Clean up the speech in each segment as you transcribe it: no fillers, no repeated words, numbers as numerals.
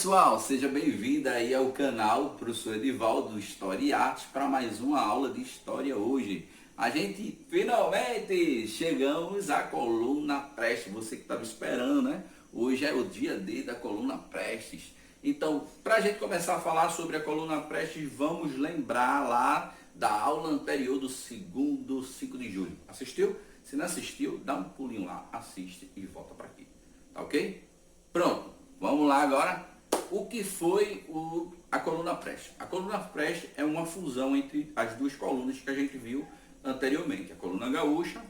pessoal, seja bem-vindo aí ao canal Professor Edivaldo História e Artes para mais uma aula de História hoje. A gente finalmente chegamos à coluna Prestes, você que estava esperando, né? Hoje é o dia D da coluna Prestes. Então, para a gente começar a falar sobre a coluna Prestes, vamos lembrar lá da aula anterior do segundo 5 de julho. Assistiu? Se não assistiu, dá um pulinho lá, assiste e volta para aqui. Tá ok? Pronto. Vamos lá agora, o que foi a coluna Prestes? A coluna Prestes é uma fusão entre as duas colunas que a gente viu anteriormente, a coluna gaúcha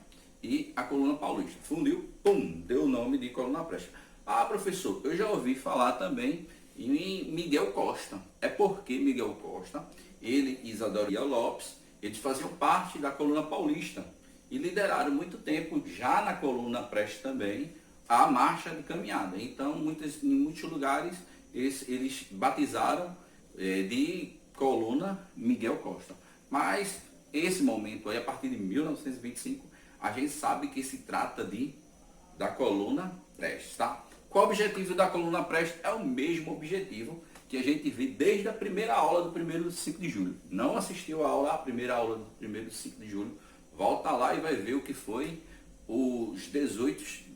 e a coluna paulista. Fundiu, pum, deu o nome de coluna Prestes. Ah, professor, eu já ouvi falar também em Miguel Costa. É porque Miguel Costa, ele e Isadoria Lopes, eles faziam parte da coluna paulista e lideraram muito tempo, já na coluna Prestes também, a marcha de caminhada. Então, em muitos lugares, eles batizaram de coluna Miguel Costa. Mas, esse momento aí, a partir de 1925, a gente sabe que se trata da coluna Prestes, tá? Qual o objetivo da coluna Prestes? É o mesmo objetivo que a gente vê desde a primeira aula do primeiro 5 de julho. Não assistiu a primeira aula do primeiro 5 de julho, volta lá e vai ver o que foi os 18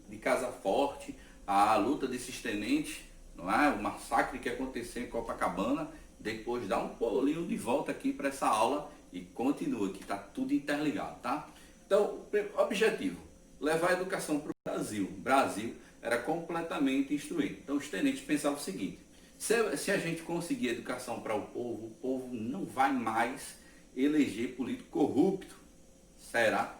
de Casa Forte, a luta desses tenentes, não é? O massacre que aconteceu em Copacabana. Depois dá um pulinho de volta aqui para essa aula e continua, que está tudo interligado, tá? Então, o objetivo, levar a educação para o Brasil. O Brasil era completamente instruído. Então, os tenentes pensavam o seguinte: se a gente conseguir educação para o povo não vai mais eleger político corrupto. Será?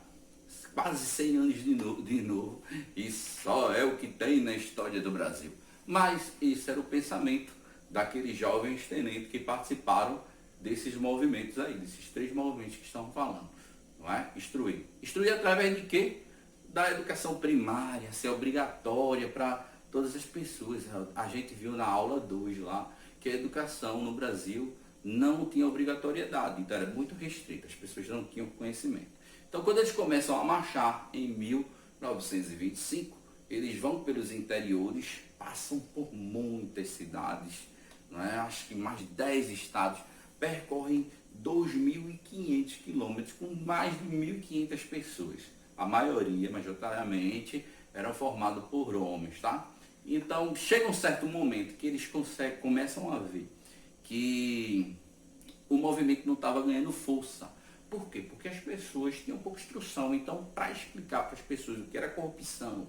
Quase 100 anos de novo, e só é o que tem na história do Brasil. Mas esse era o pensamento daqueles jovens tenentes que participaram desses movimentos aí, desses 3 movimentos que estão falando, não é? Instruir. Instruir através de quê? Da educação primária, ser obrigatória para todas as pessoas. A gente viu na aula 2 lá que a educação no Brasil não tinha obrigatoriedade, então era muito restrita, as pessoas não tinham conhecimento. Então, quando eles começam a marchar em 1925, eles vão pelos interiores, passam por muitas cidades, não é? Acho que mais de 10 estados, percorrem 2.500 quilômetros com mais de 1.500 pessoas. A maioria, majoritariamente, eram formados por homens, tá? Então, chega um certo momento que eles começam a ver que o movimento não estava ganhando força. Por quê? Porque as pessoas tinham pouca instrução. Então, para explicar para as pessoas o que era corrupção,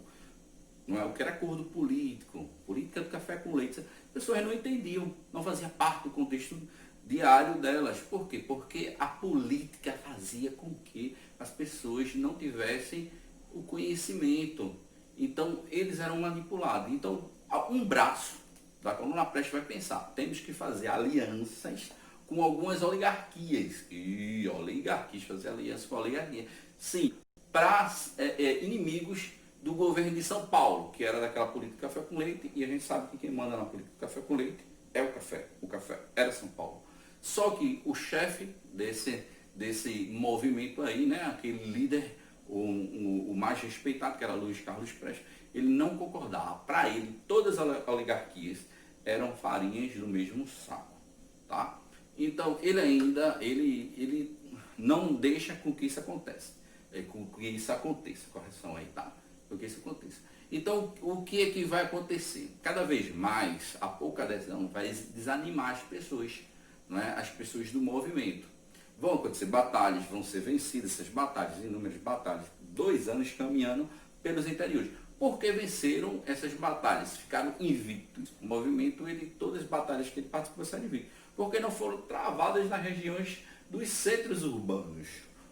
não é? O que era acordo político, política do café com leite, as pessoas não entendiam, não fazia parte do contexto diário delas. Por quê? Porque a política fazia com que as pessoas não tivessem o conhecimento. Então, eles eram manipulados. Então, um braço da coluna Prestes vai pensar: temos que fazer alianças com algumas oligarquias. E oligarquias, fazer aliança com a oligarquia. Sim, para inimigos do governo de São Paulo, que era daquela política café com leite, e a gente sabe que quem manda na política café com leite é o café. O café era São Paulo. Só que o chefe desse movimento aí, né, aquele líder, o mais respeitado, que era Luiz Carlos Prestes, ele não concordava. Para ele, todas as oligarquias eram farinhas do mesmo saco, tá? Então, ele não deixa com que isso aconteça. Correção aí, tá? Com que isso aconteça. Então, o que é que vai acontecer? Cada vez mais, a pouca adesão vai desanimar as pessoas, não é? As pessoas do movimento. Vão acontecer batalhas, vão ser vencidas essas batalhas, inúmeras batalhas, 2 anos caminhando pelos interiores. Por que venceram essas batalhas? Ficaram invictos. O movimento, todas as batalhas que ele participou, saíram invictos. Porque não foram travadas nas regiões dos centros urbanos.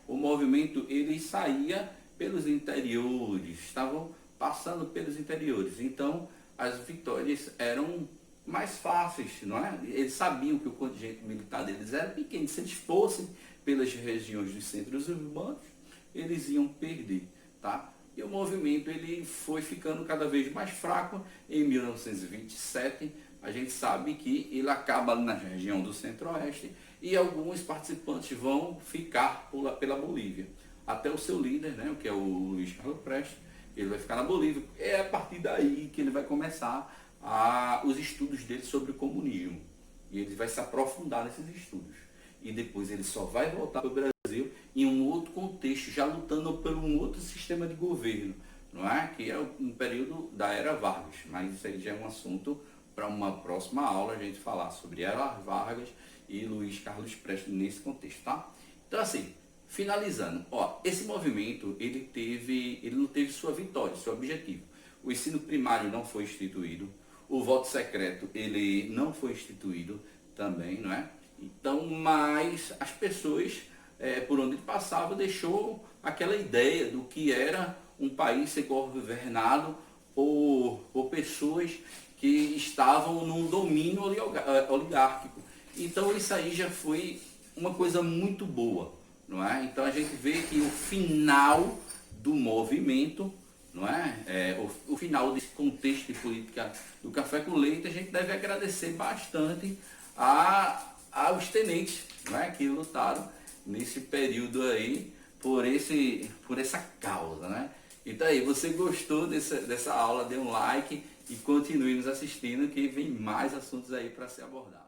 O movimento, ele saía pelos interiores, estavam passando pelos interiores. Então, as vitórias eram mais fáceis, não é? Eles sabiam que o contingente militar deles era pequeno. Se eles fossem pelas regiões dos centros urbanos, eles iam perder, tá? E o movimento, ele foi ficando cada vez mais fraco. Em 1927, a gente sabe que ele acaba na região do Centro-Oeste e alguns participantes vão ficar pela Bolívia. Até o seu líder, né, que é o Luiz Carlos Prestes, ele vai ficar na Bolívia. É a partir daí que ele vai começar os estudos dele sobre o comunismo. E ele vai se aprofundar nesses estudos. E depois ele só vai voltar para o Brasil em um outro contexto, já lutando por um outro sistema de governo, não é? Que é um período da Era Vargas. Mas isso aí já é um assunto para uma próxima aula, a gente falar sobre Era Vargas e Luiz Carlos Prestes nesse contexto, tá? Então assim, finalizando, esse movimento ele não teve sua vitória, seu objetivo. O ensino primário não foi instituído, o voto secreto ele não foi instituído também, não é? Então, mas as pessoas por onde ele passava deixou aquela ideia do que era um país ser governado por pessoas que estavam num domínio oligárquico. Então isso aí já foi uma coisa muito boa, não é? Então a gente vê que o final do movimento, não é? O final desse contexto de política do café com leite, a gente deve agradecer bastante aos tenentes, não é? Que lutaram nesse período aí por essa causa, né? Então aí, você gostou dessa aula, dê um like e continue nos assistindo que vem mais assuntos aí para ser abordado.